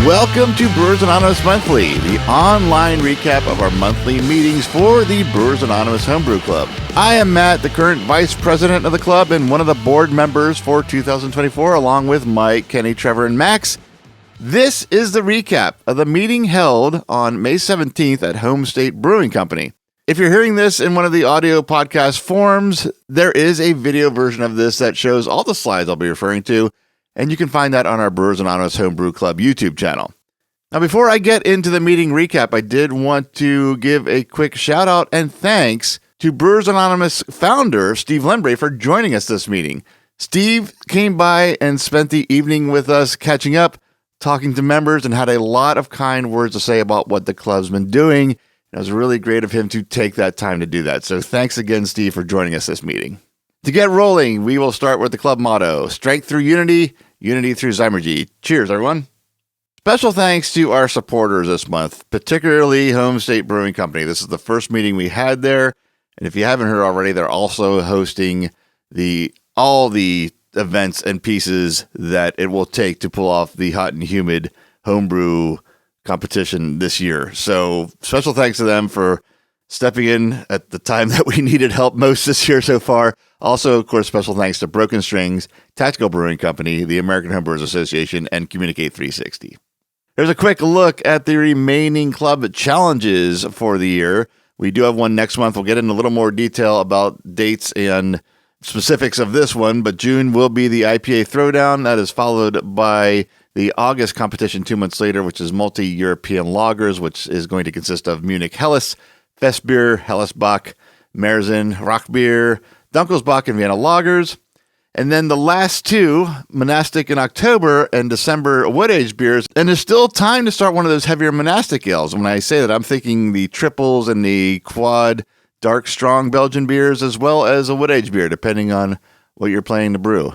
Welcome to Brewers Anonymous Monthly, the online recap of our monthly meetings for the Brewers Anonymous Homebrew Club. I am Matt, the current vice president of the club and one of the board members for 2024, along with Mike, Kenny, Trevor, and Max. This is the recap of the meeting held on May 17th at Home State Brewing Company. If you're hearing this in one of the audio podcast forms, there is a video version of this that shows all the slides I'll be referring to, and you can find that on our Brewers Anonymous Homebrew Club YouTube channel. Now, before I get into the meeting recap, I did want to give a quick shout out and thanks to Brewers Anonymous founder Steve Lembre for joining us this meeting. Steve came by and spent the evening with us catching up, talking to members, and had a lot of kind words to say about what the club's been doing. It was really great of him to take that time to do that. So thanks again, Steve, for joining us this meeting. To get rolling, we will start with the club motto: strength through unity, unity through Zymergy. Cheers, everyone. Special thanks to our supporters this month, particularly Home State Brewing Company. This is the first meeting we had there. And if you haven't heard already, they're also hosting all the events and pieces that it will take to pull off the hot and humid homebrew competition this year. So special thanks to them for stepping in at the time that we needed help most this year so far. Also, of course, special thanks to Broken Strings, Tactical Brewing Company, the American Homebrewers Association, and Communicate 360. There's a quick look at the remaining club challenges for the year. We do have one next month. We'll get into a little more detail about dates and specifics of this one, but June will be the IPA Throwdown. That is followed by the August competition 2 months later, which is multi-European lagers, which is going to consist of Munich Helles, Festbier, Hellesbach, Märzen, Rockbier, Dunkelsbach, and Vienna lagers. And then the last two, Monastic in October and December wood-aged beers. And there's still time to start one of those heavier Monastic ales. When I say that, I'm thinking the triples and the quad dark strong Belgian beers, as well as a wood-aged beer, depending on what you're planning to brew.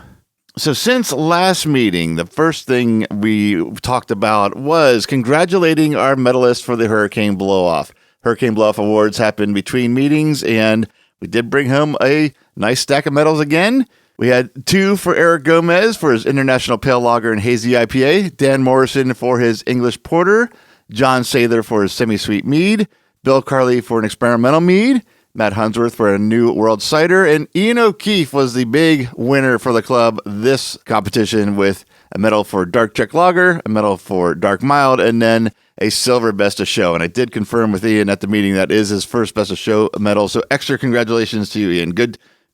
So since last meeting, the first thing we talked about was congratulating our medalists for the Hurricane Blowoff. Hurricane Blowoff Awards happened between meetings, and we did bring home a nice stack of medals again. We had two for Eric Gomez for his International Pale Lager and Hazy IPA, Dan Morrison for his English Porter, John Sather for his Semi-Sweet Mead, Bill Carley for an Experimental Mead, Matt Hunsworth for a New World Cider, and Ian O'Keefe was the big winner for the club this competition with a medal for Dark Czech Lager, a medal for Dark Mild, and then a silver Best of Show. And I did confirm with Ian at the meeting that is his first Best of Show medal, so extra congratulations to you, Ian.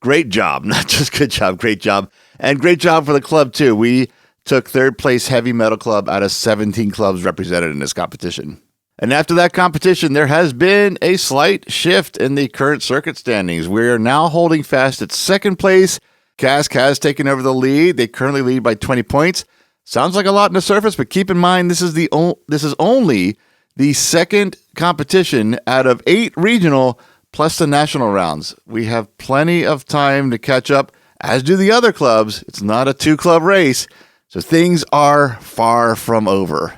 Great job. Not just good job, great job. And great job for the club, too. We took third place heavy metal club out of 17 clubs represented in this competition. And after that competition, there has been a slight shift in the current circuit standings. We are now holding fast at second place. Cask has taken over the lead. They currently lead by 20 points. Sounds like a lot on the surface, but keep in mind this is only the second competition out of 8 regional plus the national rounds. We have plenty of time to catch up, as do the other clubs. It's not a 2-club race, so things are far from over.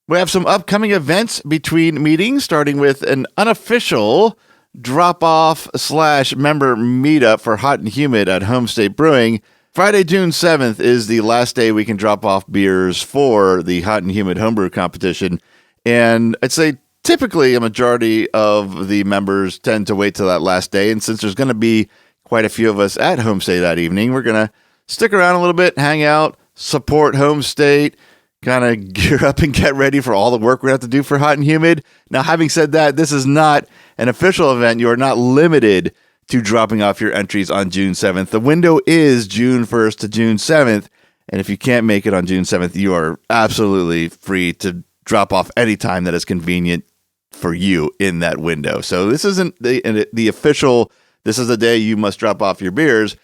We have some upcoming events between meetings, starting with an unofficial drop-off / member meetup for Hot and Humid at Home State Brewing. Friday, June 7th is the last day we can drop off beers for the Hot and Humid Homebrew competition. And I'd say typically a majority of the members tend to wait till that last day. And since there's going to be quite a few of us at Home State that evening, we're going to stick around a little bit, hang out, support Home State, kind of gear up and get ready for all the work we have to do for Hot and Humid. Now, having said that, this is not an official event. You are not limited to dropping off your entries on June 7th. The window is June 1st to June 7th. And if you can't make it on June 7th, you are absolutely free to drop off any time that is convenient for you in that window. So this isn't the official, this is the day you must drop off your beers.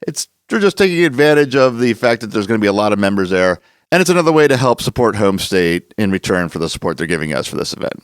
They're just taking advantage of the fact that there's going to be a lot of members there. And it's another way to help support Home State in return for the support they're giving us for this event.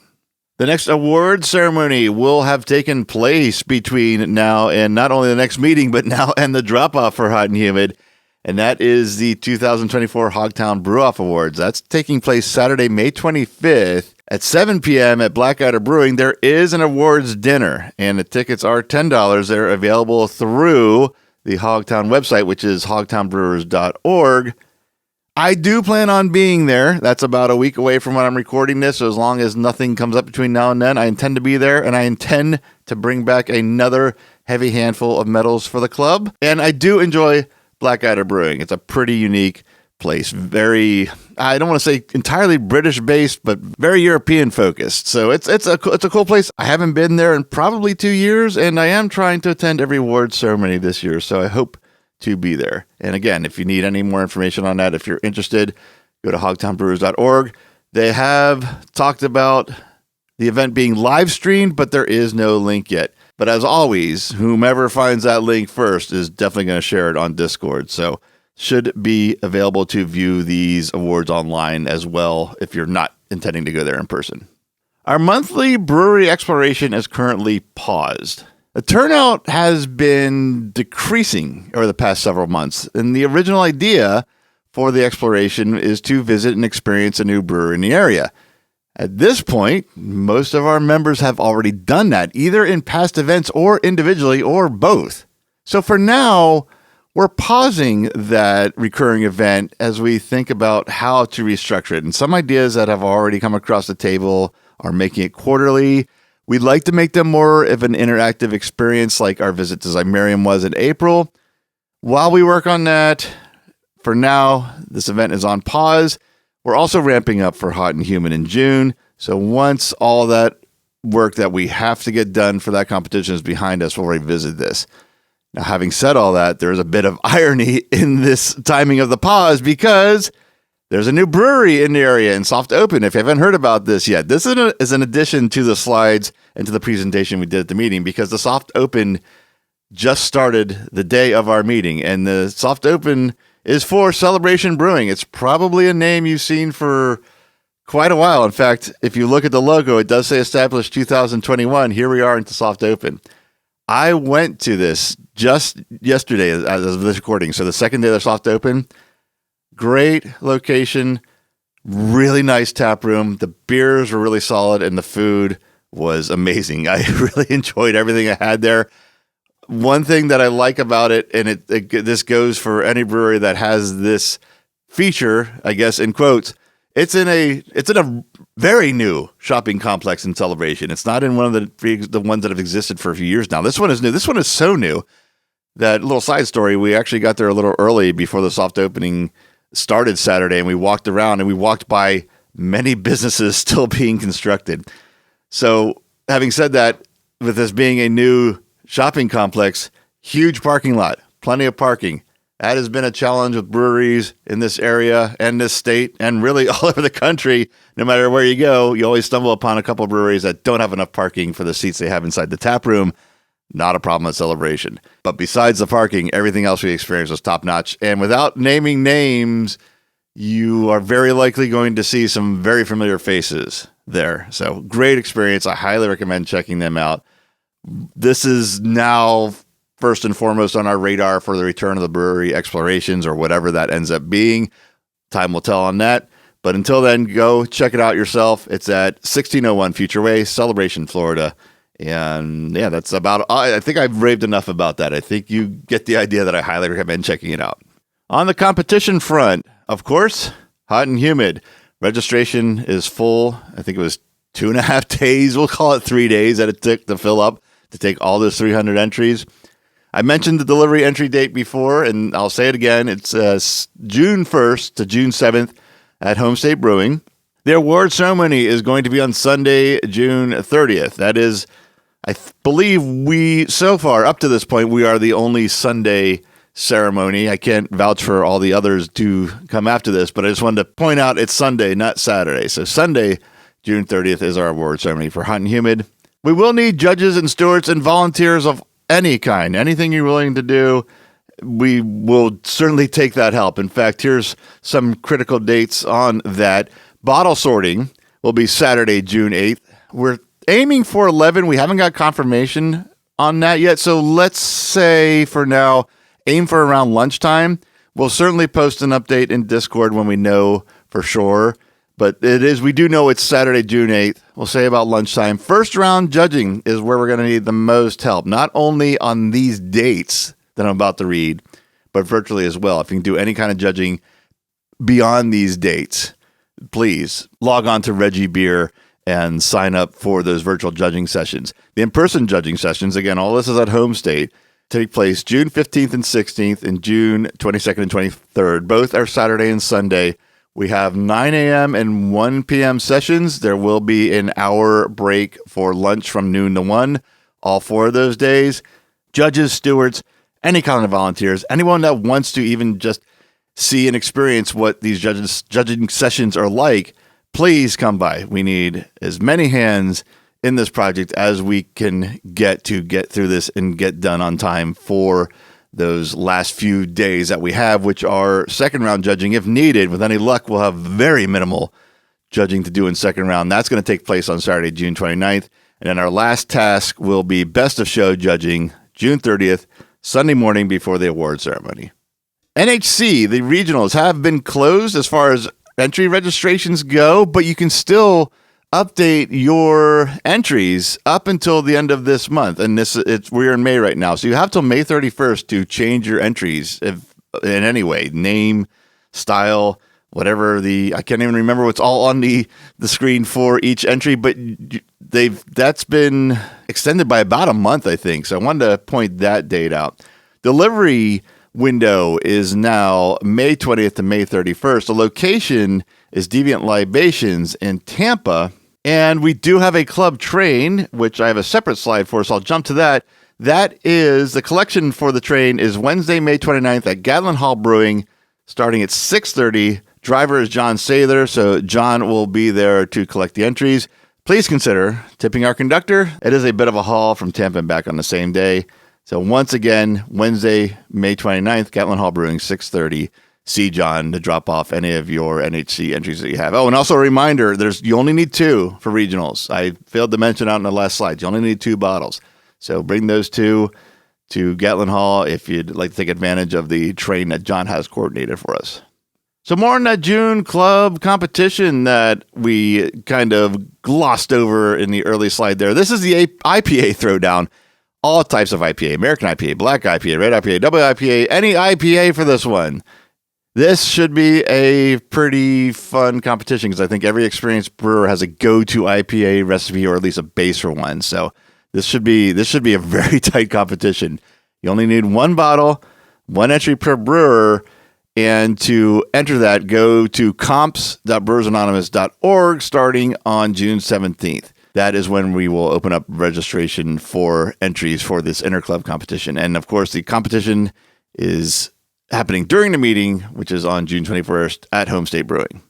The next award ceremony will have taken place between now and not only the next meeting, but now and the drop-off for Hot and Humid. And that is the 2024 Hogtown Brewoff Awards. That's taking place Saturday, May 25th at 7 p.m. at Blackadder Brewing. There is an awards dinner, and the tickets are $10. They're available through the Hogtown website, which is hogtownbrewers.org. I do plan on being there. That's about a week away from when I'm recording this. So as long as nothing comes up between now and then, I intend to be there, and I intend to bring back another heavy handful of medals for the club. And I do enjoy Blackadder Brewing. It's a pretty unique place. Very, I don't want to say entirely British based, but very European focused. So it's a cool place. I haven't been there in probably 2 years, and I am trying to attend every award ceremony this year. So I hope to be there. And again, if you need any more information on that, if you're interested, go to hogtownbrewers.org. They have talked about the event being live streamed, but there is no link yet. But as always, whomever finds that link first is definitely going to share it on Discord. So should be available to view these awards online as well if you're not intending to go there in person. Our monthly brewery exploration is currently paused. The turnout has been decreasing over the past several months, and the original idea for the exploration is to visit and experience a new brewery in the area. At this point, most of our members have already done that, either in past events or individually or both. So for now, we're pausing that recurring event as we think about how to restructure it. And some ideas that have already come across the table are making it quarterly. We'd like to make them more of an interactive experience like our visit to Zymarium was in April. While we work on that, for now, this event is on pause. We're also ramping up for Hot and Humid in June. So once all that work that we have to get done for that competition is behind us, we'll revisit this. Now, having said all that, there's a bit of irony in this timing of the pause because there's a new brewery in the area in Soft Open. If you haven't heard about this yet, this is an addition to the slides and to the presentation we did at the meeting because the Soft Open just started the day of our meeting. And the Soft Open is for Celebration Brewing. It's probably a name you've seen for quite a while. In fact, if you look at the logo, it does say established 2021. Here we are into Soft Open. I went to this just yesterday as of this recording. So the second day of the Soft Open. Great location, really nice tap room. The beers were really solid and the food was amazing. I really enjoyed everything I had there. One thing that I like about it, and this goes for any brewery that has this feature, I guess in quotes, it's in a very new shopping complex in Celebration. It's not in one of the ones that have existed for a few years now. This one is new. This one is so new that little side story, we actually got there a little early before the soft opening started Saturday, and we walked around and we walked by many businesses still being constructed. So having said that, with this being a new shopping complex, huge parking lot, plenty of parking. That has been a challenge with breweries in this area and this state and really all over the country. No matter where you go, you always stumble upon a couple of breweries that don't have enough parking for the seats they have inside the tap room. Not a problem at Celebration. But besides the parking, everything else we experienced was top notch. And without naming names, you are very likely going to see some very familiar faces there. So great experience. I highly recommend checking them out. This is now first and foremost on our radar for the return of the brewery explorations or whatever that ends up being. Time will tell on that. But until then, go check it out yourself. It's at 1601 Future Way, Celebration, Florida. And yeah, that's about, I think I've raved enough about that. I think you get the idea that I highly recommend checking it out. On the competition front, of course, Hot and Humid. Registration is full. I think it was 2.5 days. We'll call it 3 days that it took to fill up to take all those 300 entries. I mentioned the delivery entry date before, and I'll say it again. It's June 1st to June 7th at Home State Brewing. The award ceremony is going to be on Sunday, June 30th. That is, I believe so far, up to this point, we are the only Sunday ceremony. I can't vouch for all the others to come after this, but I just wanted to point out it's Sunday, not Saturday. So Sunday, June 30th is our award ceremony for Hot and Humid. We will need judges and stewards and volunteers of any kind. Anything you're willing to do, we will certainly take that help. In fact, here's some critical dates on that. Bottle sorting will be Saturday, June 8th. We're aiming for 11. We haven't got confirmation on that yet. So let's say for now, aim for around lunchtime. We'll certainly post an update in Discord when we know for sure. But we do know it's Saturday, June 8th. We'll say about lunchtime. First round judging is where we're going to need the most help, not only on these dates that I'm about to read, but virtually as well. If you can do any kind of judging, beyond these dates, please log on to Reggie Beer and sign up for those virtual judging sessions. The in-person judging sessions, again, all this is at home state, take place June 15th and 16th and June 22nd and 23rd. Both are Saturday and Sunday. We have 9 a.m. and 1 p.m. sessions. There will be an hour break for lunch from noon to 1, all 4 of those days. Judges, stewards, any kind of volunteers, anyone that wants to even just see and experience what these judging sessions are like, please come by. We need as many hands in this project as we can get through this and get done on time for those last few days that we have, which are second round judging. If needed, with any luck, we'll have very minimal judging to do in second round. That's going to take place on Saturday, June 29th. And then our last task will be best of show judging June 30th, Sunday morning before the award ceremony. NHC, the regionals have been closed as far as entry registrations go, but you can still update your entries up until the end of this month. And we're in May right now. So you have till May 31st to change your entries in any way, name, style, whatever I can't even remember what's all on the screen for each entry, but that's been extended by about a month, I think. So I wanted to point that date out. Delivery window is now May 20th to May 31st. The location is Deviant Libations in Tampa. And we do have a club train, which I have a separate slide for, so I'll jump to that. That is, the collection for the train is Wednesday, May 29th at Gatlin Hall Brewing, starting at 6:30. Driver is John Sather, so John will be there to collect the entries. Please consider tipping our conductor. It is a bit of a haul from Tampa and back on the same day. So once again, Wednesday, May 29th, Gatlin Hall Brewing, 6:30. See John to drop off any of your NHC entries that you have. Oh, and also a reminder, you only need 2 for regionals. I failed to mention out in the last slide. You only need 2 bottles. So bring those 2 to Gatlin Hall if you'd like to take advantage of the train that John has coordinated for us. So more on that June club competition that we kind of glossed over in the early slide there. This is the IPA throwdown. All types of IPA, American IPA, black IPA, red IPA, double IPA, any IPA for this one. This should be a pretty fun competition because I think every experienced brewer has a go-to IPA recipe or at least a base for one. So this should be a very tight competition. You only need 1 bottle, 1 entry per brewer, and to enter that, go to comps.brewersanonymous.org starting on June 17th. That is when we will open up registration for entries for this Intra-Club competition. And of course, the competition is happening during the meeting, which is on June 21st at Home State Brewing.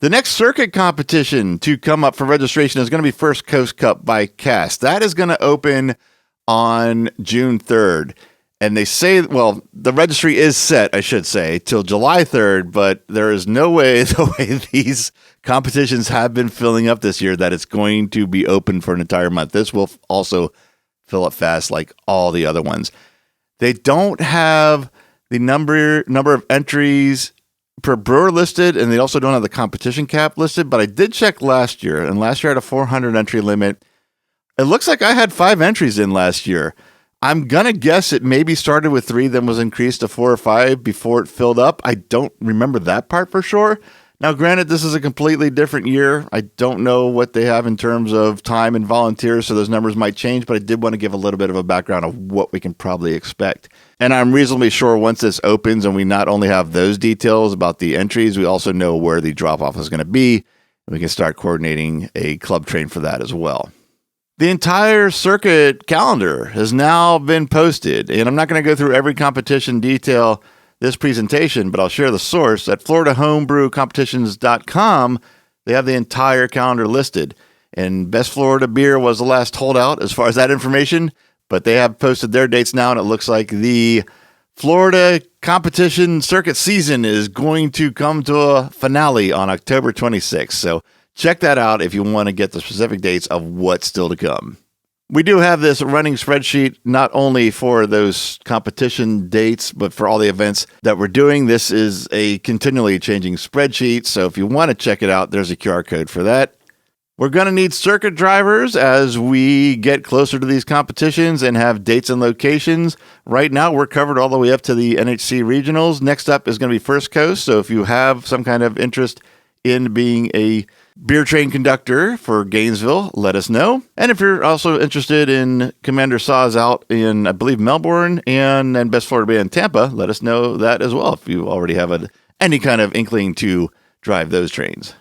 The next circuit competition to come up for registration is going to be First Coast Cup by Cass. That is going to open on June 3rd. And they say, well, the registry is set, I should say, till July 3rd, but there is no way, the way these competitions have been filling up this year, that it's going to be open for an entire month. This will also fill up fast like all the other ones. They don't have the number of entries per brewer listed, and they also don't have the competition cap listed, but I did check last year, and last year I had a 400 entry limit. It looks like I had 5 entries in last year. I'm going to guess it maybe started with 3, then was increased to 4 or 5 before it filled up. I don't remember that part for sure. Now, granted, this is a completely different year. I don't know what they have in terms of time and volunteers, so those numbers might change, but I did want to give a little bit of a background of what we can probably expect. And I'm reasonably sure once this opens and we not only have those details about the entries, we also know where the drop-off is going to be, and we can start coordinating a club train for that as well. The entire circuit calendar has now been posted, and I'm not going to go through every competition detail this presentation, but I'll share the source. At FloridaHomebrewCompetitions.com, they have the entire calendar listed. And Best Florida Beer was the last holdout as far as that information, but they have posted their dates now, and it looks like the Florida competition circuit season is going to come to a finale on October 26th. So check that out if you want to get the specific dates of what's still to come. We do have this running spreadsheet, not only for those competition dates, but for all the events that we're doing. This is a continually changing spreadsheet, so if you want to check it out, there's a QR code for that. We're going to need circuit drivers as we get closer to these competitions and have dates and locations. Right now, we're covered all the way up to the NHC regionals. Next up is going to be First Coast. So if you have some kind of interest in being a beer train conductor for Gainesville, let us know. And if you're also interested in Commander Saws out in, I believe, Melbourne and Best Florida Bay in Tampa, let us know that as well if you already have any kind of inkling to drive those trains.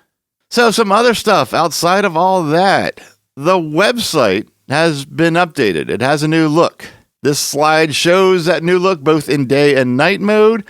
So some other stuff outside of all that. The website has been updated. It has a new look. This slide shows that new look both in day and night mode.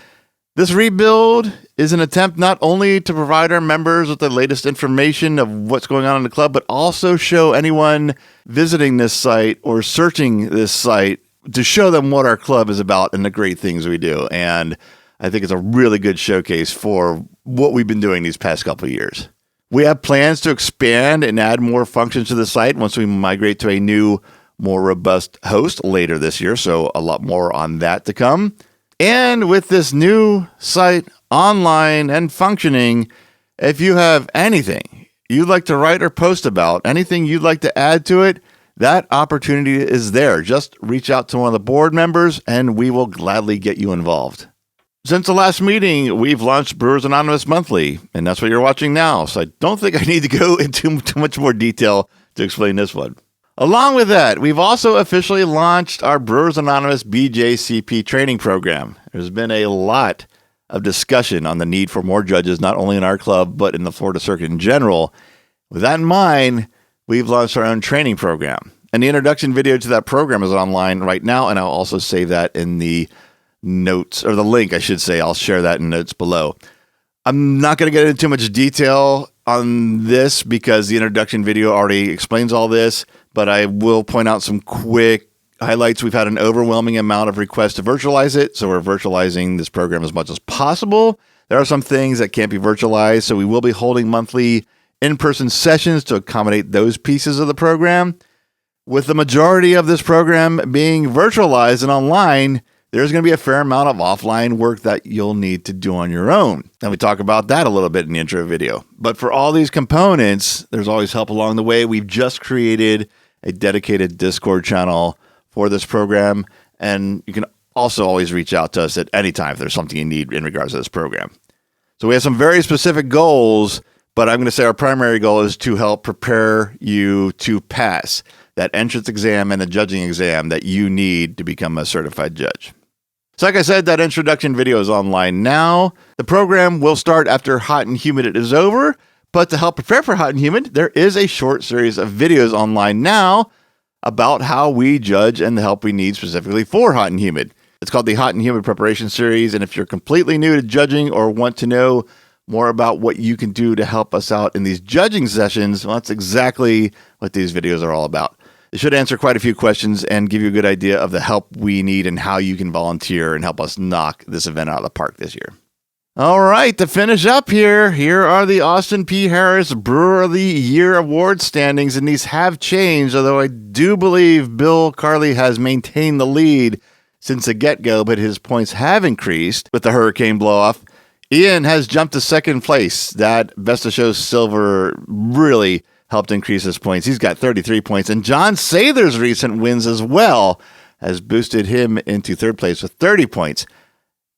This rebuild is an attempt not only to provide our members with the latest information of what's going on in the club, but also show anyone visiting this site or searching this site to show them what our club is about and the great things we do. And I think it's a really good showcase for what we've been doing these past couple of years. We have plans to expand and add more functions to the site once we migrate to a new, more robust host later this year. So a lot more on that to come. And with this new site online and functioning, if you have anything you'd like to write or post about, anything you'd like to add to it, that opportunity is there. Just reach out to one of the board members and we will gladly get you involved. Since the last meeting, we've launched Brewers Anonymous Monthly, and that's what you're watching now. So I don't think I need to go into too much more detail to explain this one. Along with that, we've also officially launched our Brewers Anonymous BJCP training program. There's been a lot of discussion on the need for more judges, not only in our club, but in the Florida circuit in general. With that in mind, we've launched our own training program. And the introduction video to that program is online right now, and I'll also save that in the notes, or the link, I should say. I'll share that in notes below. I'm not going to get into too much detail on this because the introduction video already explains all this, but I will point out some quick highlights. We've had an overwhelming amount of requests to virtualize it, so we're virtualizing this program as much as possible. There are some things that can't be virtualized, so we will be holding monthly in-person sessions to accommodate those pieces of the program. With the majority of this program being virtualized and online, there's going to be a fair amount of offline work that you'll need to do on your own. And we talk about that a little bit in the intro video. But for all these components, there's always help along the way. We've just created a dedicated Discord channel for this program. And you can also always reach out to us at any time if there's something you need in regards to this program. So we have some very specific goals, but I'm going to say our primary goal is to help prepare you to pass that entrance exam and the judging exam that you need to become a certified judge. So like I said, that introduction video is online now. The program will start after Hot and Humid is over, but to help prepare for Hot and Humid, there is a short series of videos online now about how we judge and the help we need specifically for Hot and Humid. It's called the Hot and Humid Preparation Series, and if you're completely new to judging or want to know more about what you can do to help us out in these judging sessions, well, that's exactly what these videos are all about. It should answer quite a few questions and give you a good idea of the help we need and how you can volunteer and help us knock this event out of the park this year. All right, to finish up here are the Austin P. Harris Brewer of the Year award standings, and these have changed, although I do believe Bill Carley has maintained the lead since the get-go, but his points have increased with the Hurricane Blowoff. Ian has jumped to second place. That Best of Show Silver really helped increase his points. He's got 33 points. And John Sather's recent wins as well has boosted him into third place with 30 points.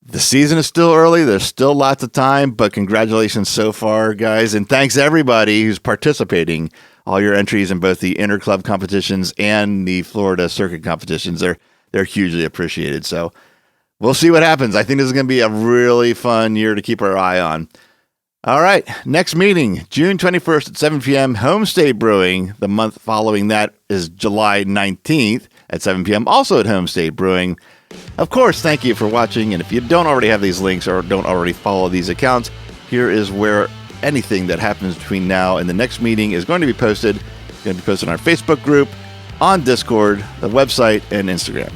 The season is still early. There's still lots of time, but congratulations so far, guys. And thanks everybody who's participating. All your entries in both the Intra-Club competitions and the Florida circuit competitions, they're hugely appreciated. So we'll see what happens. I think this is going to be a really fun year to keep our eye on. All right, next meeting, June 21st at 7 p.m., Homestay Brewing. The month following that is July 19th at 7 p.m., also at Homestay Brewing. Of course, thank you for watching, and if you don't already have these links or don't already follow these accounts, here is where anything that happens between now and the next meeting is going to be posted. It's going to be posted on our Facebook group, on Discord, the website, and Instagram.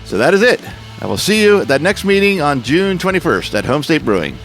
So that is it. I will see you at that next meeting on June 21st at Homestay Brewing.